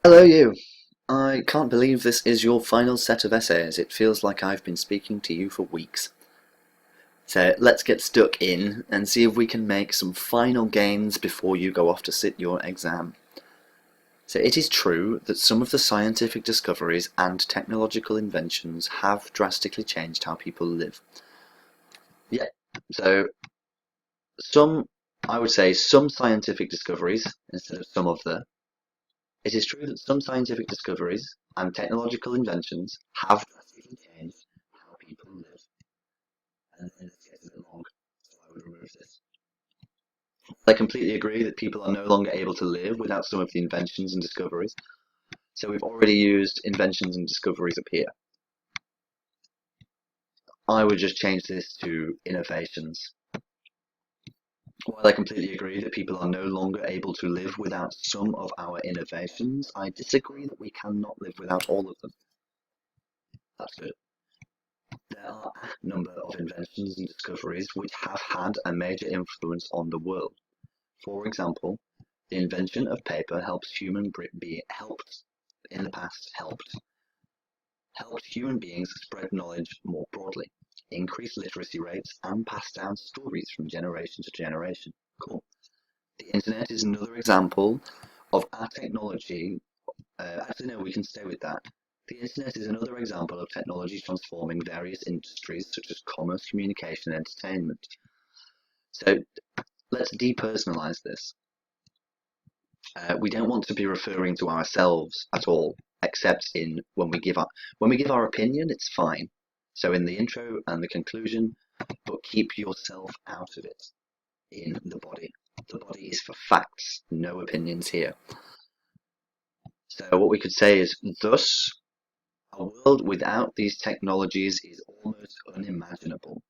Hello, you. I can't believe this is your final set of essays. It feels like I've been speaking to you for weeks. So let's get stuck in and see if we can make some final gains before you go off to sit your exam. So it is true that some of the scientific discoveries and technological inventions have drastically changed how people live. Yeah, so some, I would say some scientific discoveries instead of some of the. It is true that some scientific discoveries and technological inventions have drastically changed how people live. And this gets a bit long, so I would remove this. I completely agree that people are no longer able to live without some of the inventions and discoveries. So we've already used inventions and discoveries up here. I would just change this to innovations. While I completely agree that people are no longer able to live without some of our innovations, I disagree that we cannot live without all of them. That's good. There are a number of inventions and discoveries which have had a major influence on the world. For example, the invention of paper helps human be helped in the past helped human beings spread knowledge more broadly, increase literacy rates, and pass down stories from generation to generation. Cool. The internet is another example of our technology. Actually, no, we can stay with that. The internet is another example of technology transforming various industries such as commerce, communication, and entertainment. So let's depersonalize this. We don't want to be referring to ourselves at all, except in when we give our opinion, it's fine. So in the intro and the conclusion, but keep yourself out of it in the body. The body is for facts, no opinions here. So what we could say is, thus, a world without these technologies is almost unimaginable.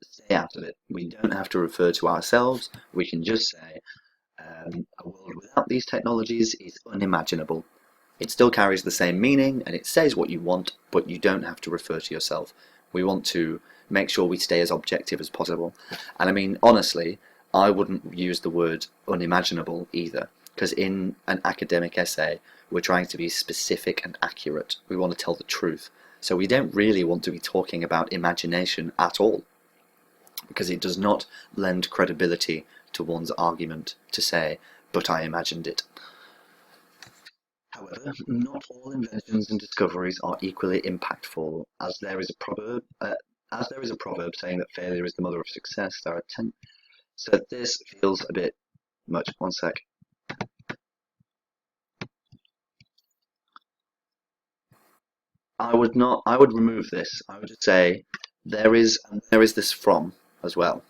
Stay out of it. We don't have to refer to ourselves. We can just say, a world without these technologies is unimaginable. It still carries the same meaning and it says what you want, but you don't have to refer to yourself. We want to make sure we stay as objective as possible. And I mean, honestly, I wouldn't use the word unimaginable either, because in an academic essay, we're trying to be specific and accurate. We want to tell the truth. So we don't really want to be talking about imagination at all, because it does not lend credibility to one's argument to say, but I imagined it. However, not all inventions and discoveries are equally impactful, as there is a proverb saying that failure is the mother of success. There are 10. So this feels a bit much. One sec. I would not. I would remove this. I would just say there is this from as well.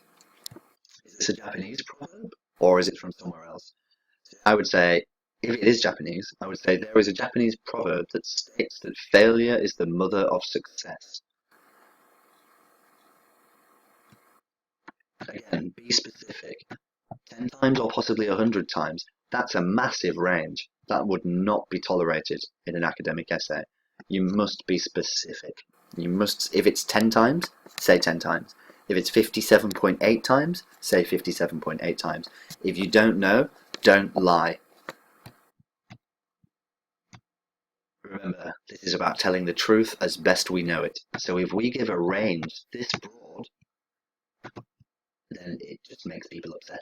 Is this a Japanese proverb or is it from somewhere else? I would say, if it is Japanese, I would say there is a Japanese proverb that states that failure is the mother of success. Again, be specific. 10 times or possibly 100 times. That's a massive range. That would not be tolerated in an academic essay. You must be specific. You must, if it's 10 times, say 10 times. If it's 57.8 times, say 57.8 times. If you don't know, don't lie. Remember, this is about telling the truth as best we know it. So if we give a range this broad, then it just makes people upset.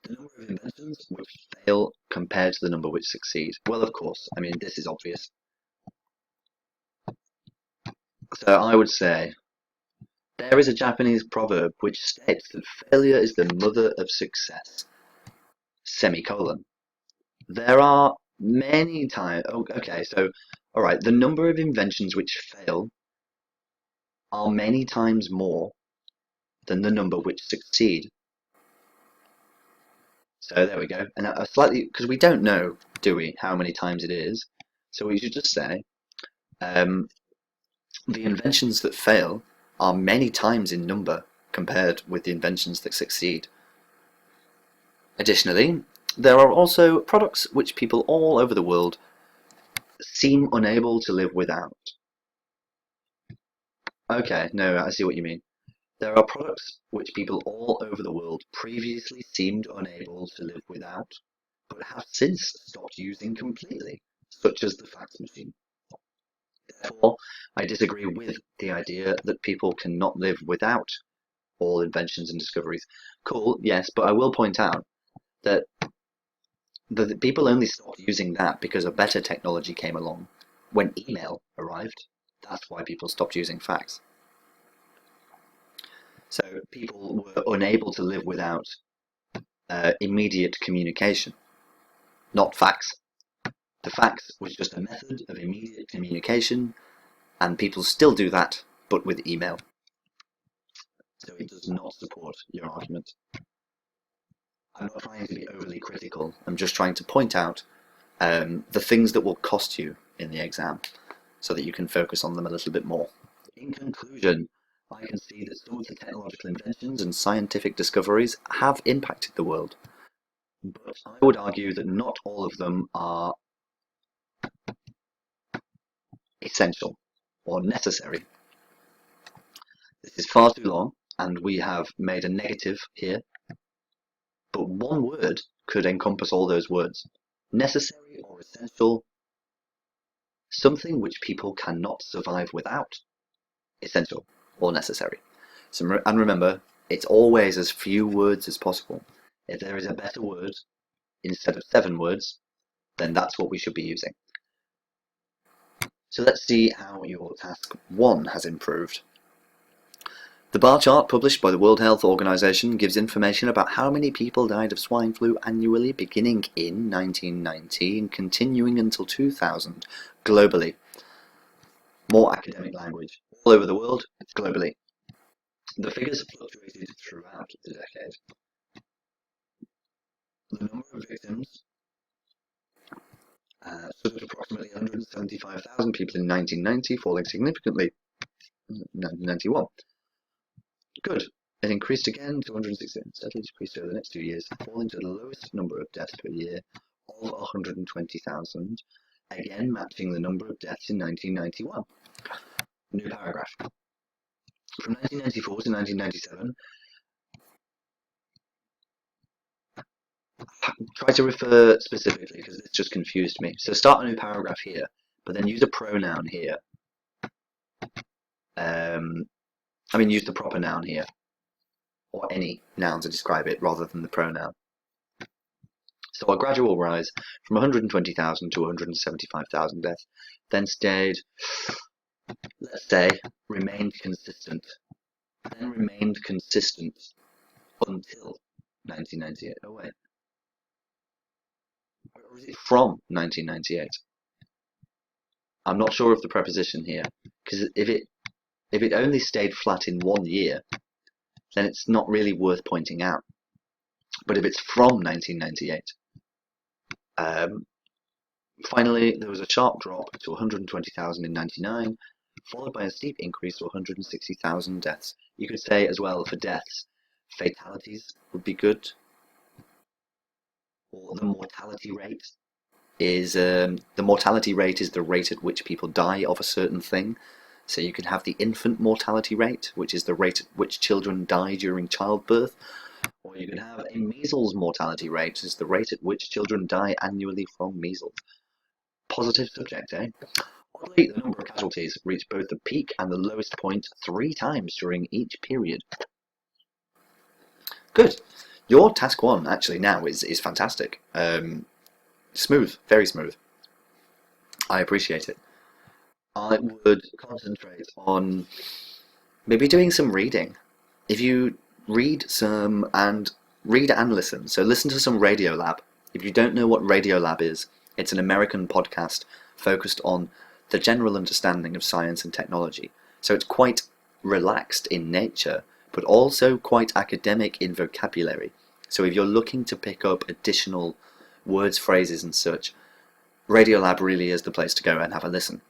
The number of inventions which fail compared to the number which succeed. Well, of course, I mean, this is obvious. So I would say, there is a Japanese proverb which states that failure is the mother of success. Semicolon. There are many times. Oh, okay, so, alright, the number of inventions which fail are many times more than the number which succeed. So there we go. And a slightly, because we don't know, do we, how many times it is. So we should just say, the inventions that fail are many times in number compared with the inventions that succeed. Additionally, there are also products which people all over the world seem unable to live without. Okay, no, I see what you mean. There are products which people all over the world previously seemed unable to live without. but have since stopped using completely, such as the fax machine. Therefore, I disagree with the idea that people cannot live without all inventions and discoveries. Cool, yes, but I will point out that the people only stopped using that because a better technology came along. When email arrived, that's why people stopped using fax. So people were unable to live without immediate communication, not fax. The fax was just a method of immediate communication, and people still do that, but with email. So it does not support your argument. I'm not trying to be overly critical. I'm just trying to point out the things that will cost you in the exam so that you can focus on them a little bit more. In conclusion, I can see that some of the technological inventions and scientific discoveries have impacted the world, but I would argue that not all of them are essential or necessary. This is far too long, and we have made a negative here, but one word could encompass all those words. Necessary or essential, something which people cannot survive without. Essential or necessary. So, and remember, it's always as few words as possible. If there is a better word instead of 7 words, then that's what we should be using. So let's see how your task 1 has improved. The bar chart published by the World Health Organization gives information about how many people died of swine flu annually beginning in 1990 and continuing until 2000 globally. More academic language. All over the world, globally. The figures fluctuated throughout the decade. The number of victims stood at approximately 175,000 people in 1990, falling significantly in 1991. Good. It increased again to 160, steadily decreased over the next 2 years, falling to the lowest number of deaths per year of 120,000, again matching the number of deaths in 1991. New paragraph. From 1994 to 1997, try to refer specifically because this just confused me. So start a new paragraph here, but then use a pronoun here. Use the proper noun here, or any noun to describe it rather than the pronoun. So a gradual rise from 120,000 to 175,000 deaths, then stayed, let's say, remained consistent, then remained consistent until 1998. Oh wait, or is it from 1998? I'm not sure of the preposition here, because if it only stayed flat in 1 year, then it's not really worth pointing out. But if it's from 1998, finally there was a sharp drop to 120,000 in 99, followed by a steep increase to 160,000 deaths. You could say as well for deaths, fatalities would be good, or the mortality rate is the mortality rate is the rate at which people die of a certain thing. So you can have the infant mortality rate, which is the rate at which children die during childbirth, or you can have a measles mortality rate, which is the rate at which children die annually from measles. Positive subject, eh? Oddly, the number of casualties reached both the peak and the lowest point 3 times during each period. Good. Your task 1 actually now is fantastic. Smooth, very smooth. I appreciate it. I would concentrate on maybe doing some reading. If you read and listen, so listen to some Radiolab. If you don't know what Radiolab is, it's an American podcast focused on the general understanding of science and technology. So it's quite relaxed in nature, but also quite academic in vocabulary. So if you're looking to pick up additional words, phrases and such, Radiolab really is the place to go and have a listen.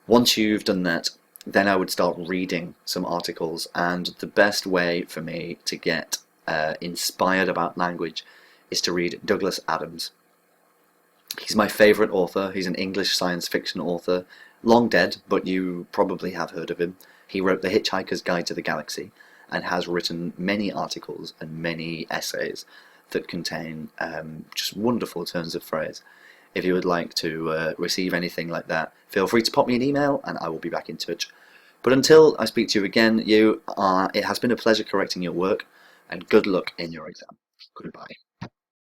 Once you've done that, then I would start reading some articles, and the best way for me to get inspired about language is to read Douglas Adams. He's my favourite author. He's an English science fiction author, long dead, but you probably have heard of him. He wrote The Hitchhiker's Guide to the Galaxy and has written many articles and many essays that contain just wonderful turns of phrase. If you would like to receive anything like that, feel free to pop me an email and I will be back in touch. But until I speak to you again, it has been a pleasure correcting your work, and good luck in your exam. Goodbye.